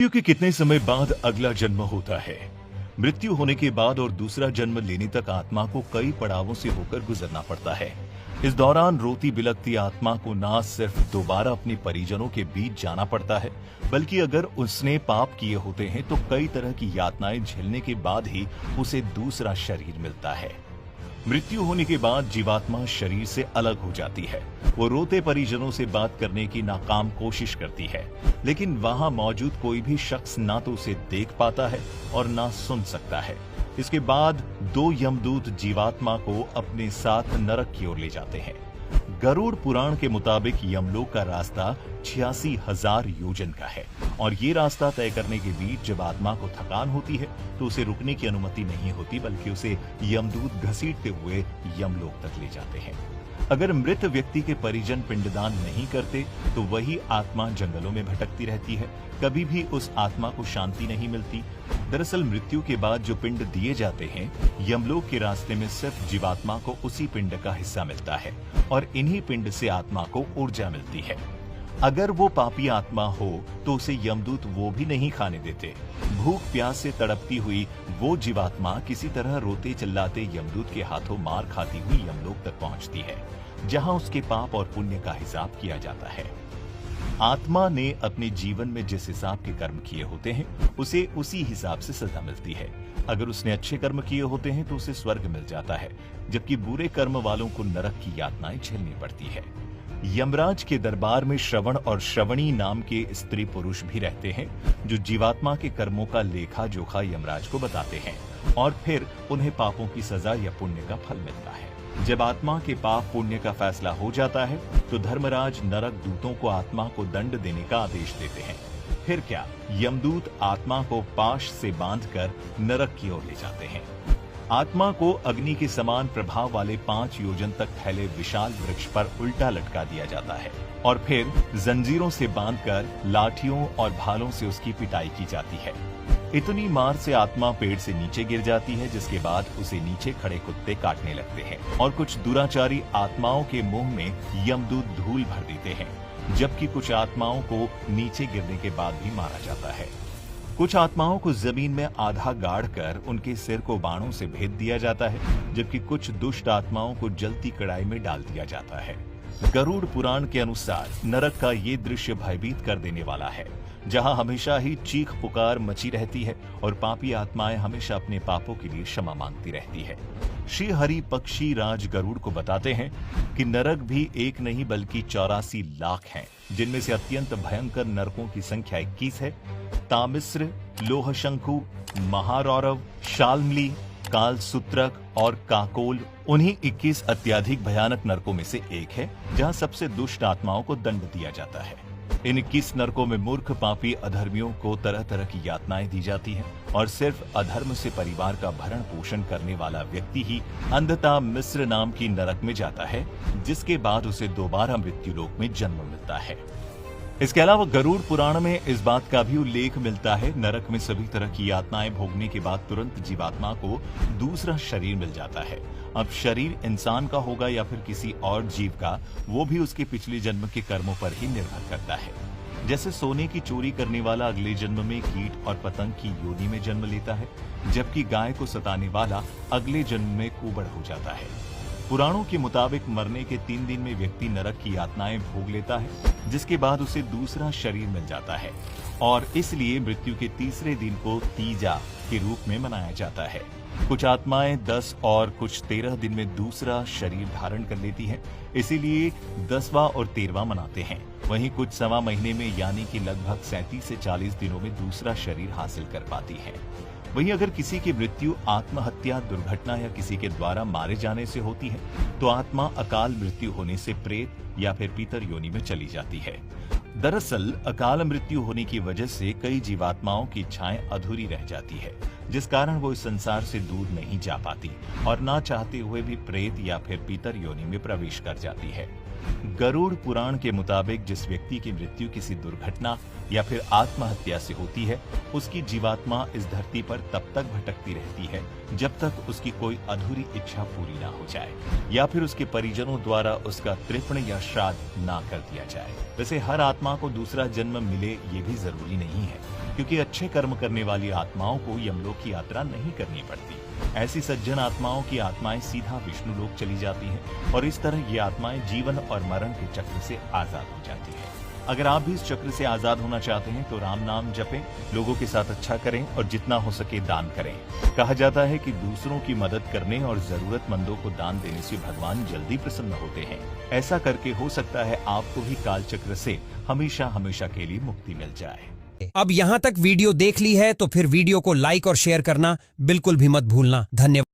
मृत्यु के कितने समय बाद अगला जन्म होता है। मृत्यु होने के बाद और दूसरा जन्म लेने तक आत्मा को कई पड़ावों से होकर गुजरना पड़ता है। इस दौरान रोती बिलखती आत्मा को न सिर्फ दोबारा अपने परिजनों के बीच जाना पड़ता है, बल्कि अगर उसने पाप किए होते हैं तो कई तरह की यातनाएं झेलने के बाद ही उसे दूसरा शरीर मिलता है। मृत्यु होने के बाद जीवात्मा शरीर से अलग हो जाती है। वो रोते परिजनों से बात करने की नाकाम कोशिश करती है, लेकिन वहां मौजूद कोई भी शख्स ना तो उसे देख पाता है और ना सुन सकता है। इसके बाद दो यमदूत जीवात्मा को अपने साथ नरक की ओर ले जाते हैं। गरुड़ पुराण के मुताबिक यमलोक का रास्ता 86,000 योजन का है और ये रास्ता तय करने के बीच जब आत्मा को थकान होती है तो उसे रुकने की अनुमति नहीं होती, बल्कि उसे यमदूत घसीटते हुए यमलोक तक ले जाते हैं। अगर मृत व्यक्ति के परिजन पिंडदान नहीं करते तो वही आत्मा जंगलों में भटकती रहती है। कभी भी उस आत्मा को शांति नहीं मिलती। दरअसल मृत्यु के बाद जो पिंड दिए जाते हैं, यमलोक के रास्ते में सिर्फ जीवात्मा को उसी पिंड का हिस्सा मिलता है और इन्हीं पिंड से आत्मा को ऊर्जा मिलती है। अगर वो पापी आत्मा हो तो उसे यमदूत वो भी नहीं खाने देते। भूख प्यास से तड़पती हुई वो जीवात्मा किसी तरह रोते चिल्लाते यमदूत के हाथों मार खाती हुई यमलोक तक पहुंचती है, जहां उसके पाप और पुण्य का हिसाब किया जाता है। आत्मा ने अपने जीवन में जिस हिसाब के कर्म किए होते हैं, उसे उसी हिसाब से सजा मिलती है। अगर उसने अच्छे कर्म किए होते हैं तो उसे स्वर्ग मिल जाता है, जबकि बुरे कर्म वालों को नरक की यातनाएं झेलनी पड़ती है। यमराज के दरबार में श्रवण और श्रवणी नाम के स्त्री पुरुष भी रहते हैं, जो जीवात्मा के कर्मों का लेखा जोखा यमराज को बताते हैं और फिर उन्हें पापों की सजा या पुण्य का फल मिलता है। जब आत्मा के पाप पुण्य का फैसला हो जाता है तो धर्मराज नरक दूतों को आत्मा को दंड देने का आदेश देते हैं। फिर क्या, यमदूत आत्मा को पाश से बांधकर नरक की ओर ले जाते हैं। आत्मा को अग्नि के समान प्रभाव वाले 5 योजन तक फैले विशाल वृक्ष पर उल्टा लटका दिया जाता है और फिर जंजीरों से बांधकर लाठियों और भालों से उसकी पिटाई की जाती है। इतनी मार से आत्मा पेड़ से नीचे गिर जाती है, जिसके बाद उसे नीचे खड़े कुत्ते काटने लगते हैं और कुछ दुराचारी आत्माओं के मुंह में यमदूत धूल भर देते हैं, जबकि कुछ आत्माओं को नीचे गिरने के बाद भी मारा जाता है। कुछ आत्माओं को जमीन में आधा गाड़ कर उनके सिर को बाणों से भेद दिया जाता है, जबकि कुछ दुष्ट आत्माओं को जलती कड़ाई में डाल दिया जाता है। गरुड़ पुराण के अनुसार नरक का ये दृश्य भयभीत कर देने वाला है, जहां हमेशा ही चीख पुकार मची रहती है और पापी आत्माएं हमेशा अपने पापों के लिए क्षमा मांगती रहती है। श्री हरि पक्षी राज गरुड़ को बताते हैं कि नरक भी एक नहीं बल्कि 84 लाख हैं, जिनमें से अत्यंत भयंकर नरकों की संख्या 21 है। तामिस्र, लोहशंखु, महारौरव, शाल्मली, कालसूत्रक और काकोल उन्हीं 21 अत्याधिक भयानक नरकों में से एक है, जहां सबसे दुष्ट आत्माओं को दंड दिया जाता है। इन 21 नरकों में मूर्ख पापी अधर्मियों को तरह तरह की यातनाएं दी जाती हैं और सिर्फ अधर्म से परिवार का भरण पोषण करने वाला व्यक्ति ही अंधता मिस्र नाम की नरक में जाता है, जिसके बाद उसे दोबारा मृत्यु लोक में जन्म मिलता है। इसके अलावा गरुड़ पुराण में इस बात का भी उल्लेख मिलता है, नरक में सभी तरह की यातनाएं भोगने के बाद तुरंत जीवात्मा को दूसरा शरीर मिल जाता है। अब शरीर इंसान का होगा या फिर किसी और जीव का, वो भी उसके पिछले जन्म के कर्मों पर ही निर्भर करता है। जैसे सोने की चोरी करने वाला अगले जन्म में कीट और पतंग की योनि में जन्म लेता है, जबकि गाय को सताने वाला अगले जन्म में कुबड़ हो जाता है। पुराणों के मुताबिक मरने के 3 दिन में व्यक्ति नरक की यातनाएं भोग लेता है, जिसके बाद उसे दूसरा शरीर मिल जाता है और इसलिए मृत्यु के तीसरे दिन को तीजा के रूप में मनाया जाता है। कुछ आत्माएं 10 और कुछ 13 दिन में दूसरा शरीर धारण कर लेती हैं, इसीलिए 10वां और 13वां मनाते हैं। वहीं कुछ सवा महीने में यानी कि लगभग 37 से 40 दिनों में दूसरा शरीर हासिल कर पाती है। वहीं अगर किसी की मृत्यु आत्महत्या, दुर्घटना या किसी के द्वारा मारे जाने से होती है तो आत्मा अकाल मृत्यु होने से प्रेत या फिर पीतर योनि में चली जाती है। दरअसल अकाल मृत्यु होने की वजह से कई जीवात्माओं की इच्छाएं अधूरी रह जाती है, जिस कारण वो इस संसार से दूर नहीं जा पाती और ना चाहते हुए भी प्रेत या फिर पीतर योनि में प्रवेश कर जाती है। गरुड़ पुराण के मुताबिक जिस व्यक्ति की मृत्यु किसी दुर्घटना या फिर आत्महत्या से होती है, उसकी जीवात्मा इस धरती पर तब तक भटकती रहती है जब तक उसकी कोई अधूरी इच्छा पूरी ना हो जाए या फिर उसके परिजनों द्वारा उसका तर्पण या श्राद्ध ना कर दिया जाए। वैसे हर आत्मा को दूसरा जन्म मिले ये भी जरूरी नहीं है, क्योंकि अच्छे कर्म करने वाली आत्माओं को यमलोक की यात्रा नहीं करनी पड़ती। ऐसी सज्जन आत्माओं की आत्माएं सीधा विष्णु लोक चली जाती हैं और इस तरह ये आत्माएं जीवन और मरण के चक्र से आजाद हो जाती हैं। अगर आप भी इस चक्र से आजाद होना चाहते हैं तो राम नाम जपें, लोगों के साथ अच्छा करें और जितना हो सके दान करें। कहा जाता है कि दूसरों की मदद करने और जरूरतमंदों को दान देने से भगवान जल्दी प्रसन्न होते हैं। ऐसा करके हो सकता है आपको भी काल चक्र से हमेशा हमेशा के लिए मुक्ति मिल जाए। अब यहाँ तक वीडियो देख ली है तो फिर वीडियो को लाइक और शेयर करना बिल्कुल भी मत भूलना। धन्यवाद।